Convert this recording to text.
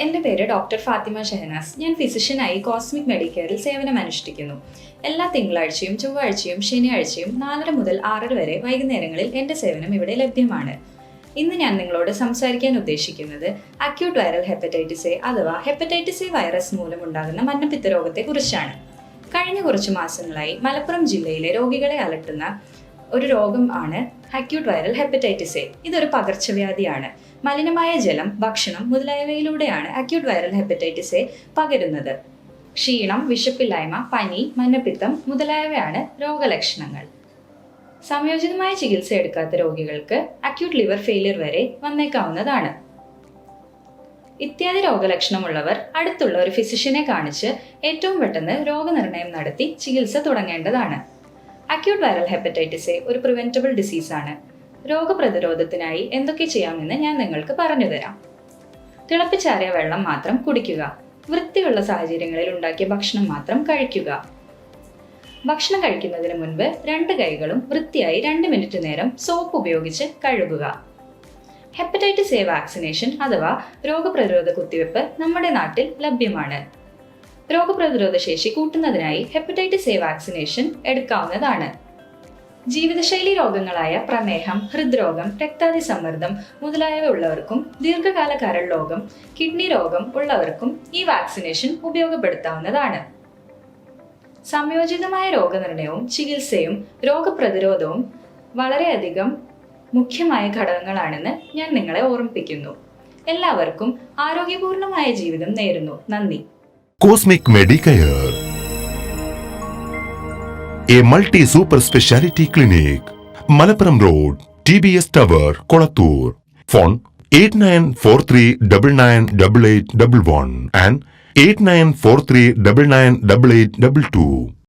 എൻ്റെ പേര് ഡോക്ടർ ഫാത്തിമ ഷഹനാസ്. ഞാൻ ഫിസിഷ്യനായി കോസ്മിക് മെഡിക്കെയറിൽ സേവനമനുഷ്ഠിക്കുന്നു. എല്ലാ തിങ്കളാഴ്ചയും ചൊവ്വാഴ്ചയും ശനിയാഴ്ചയും 4:30 മുതൽ 6:30 വരെ വൈകുന്നേരങ്ങളിൽ എൻ്റെ സേവനം ഇവിടെ ലഭ്യമാണ്. ഇന്ന് ഞാൻ നിങ്ങളോട് സംസാരിക്കാൻ ഉദ്ദേശിക്കുന്നത് അക്യൂട്ട് വൈറൽ ഹെപ്പറ്റൈറ്റിസ് എ അഥവാ ഹെപ്പറ്റൈറ്റിസ് എ വൈറസ് മൂലമുണ്ടാകുന്ന മഞ്ഞപ്പിത്ത രോഗത്തെക്കുറിച്ചാണ്. കഴിഞ്ഞ കുറച്ച് മാസങ്ങളായി മലപ്പുറം ജില്ലയിലെ രോഗികളെ അലട്ടുന്ന ഒരു രോഗം ആണ് അക്യൂട്ട് വൈറൽ ഹെപ്പറ്റൈറ്റിസ് എ. ഇതൊരു പകർച്ചവ്യാധിയാണ്. മലിനമായ ജലം, ഭക്ഷണം മുതലായവയിലൂടെയാണ് അക്യൂട്ട് വൈറൽ ഹെപ്പറ്റൈറ്റിസ് എ പകരുന്നത്. ക്ഷീണം, വിശപ്പില്ലായ്മ, പനി, മഞ്ഞപ്പിത്തം മുതലായവയാണ് രോഗലക്ഷണങ്ങൾ. സംയോജിതമായ ചികിത്സ എടുക്കാത്ത രോഗികൾക്ക് അക്യൂട്ട് ലിവർ ഫെയിലിയർ വരെ വന്നേക്കാവുന്നതാണ്. ഇത്യാദി രോഗലക്ഷണമുള്ളവർ അടുത്തുള്ള ഒരു ഫിസിഷ്യനെ കാണിച്ച് ഏറ്റവും പെട്ടെന്ന് രോഗനിർണയം നടത്തി ചികിത്സ തുടങ്ങേണ്ടതാണ്. അക്യൂട്ട് വൈറൽ ഹെപ്പറ്റൈറ്റിസ് എ ഒരു പ്രിവെന്റബിൾ ഡിസീസാണ്. രോഗപ്രതിരോധത്തിനായി എന്തൊക്കെ ചെയ്യാമെന്ന് ഞാൻ നിങ്ങൾക്ക് പറഞ്ഞുതരാം. തിളപ്പിച്ചാറിയ വെള്ളം മാത്രം കുടിക്കുക. വൃത്തിയുള്ള സാഹചര്യങ്ങളിൽ ഉണ്ടാക്കിയ ഭക്ഷണം മാത്രം കഴിക്കുക. ഭക്ഷണം കഴിക്കുന്നതിന് മുൻപ് 2 കൈകളും വൃത്തിയായി 2 മിനിറ്റ് നേരം സോപ്പ് ഉപയോഗിച്ച് കഴുകുക. ഹെപ്പറ്റൈറ്റിസ് എ വാക്സിനേഷൻ അഥവാ രോഗപ്രതിരോധ കുത്തിവയ്പ്പ് നമ്മുടെ നാട്ടിൽ ലഭ്യമാണ്. രോഗപ്രതിരോധ ശേഷി കൂട്ടുന്നതിനായി ഹെപ്പറ്റൈറ്റിസ് എ വാക്സിനേഷൻ എടുക്കാവുന്നതാണ്. ജീവിതശൈലി രോഗങ്ങളായ പ്രമേഹം, ഹൃദ്രോഗം, രക്താതിസമ്മർദ്ദം മുതലായവ ഉള്ളവർക്കും ദീർഘകാല കരൾ രോഗം, കിഡ്നി രോഗം ഉള്ളവർക്കും ഈ വാക്സിനേഷൻ ഉപയോഗപ്പെടുത്താവുന്നതാണ്. സംയോജിതമായ രോഗനിർണയവും ചികിത്സയും രോഗപ്രതിരോധവും വളരെയധികം മുഖ്യമായ ഘടകങ്ങളാണെന്ന് ഞാൻ നിങ്ങളെ ഓർമ്മിപ്പിക്കുന്നു. എല്ലാവർക്കും ആരോഗ്യപൂർണമായ ജീവിതം നേരുന്നു. നന്ദി. Cosmic Medicare, a multi-super speciality clinic, Malappuram Road, TBS Tower, Kolattur. Phone 8943998811 and 8943998822.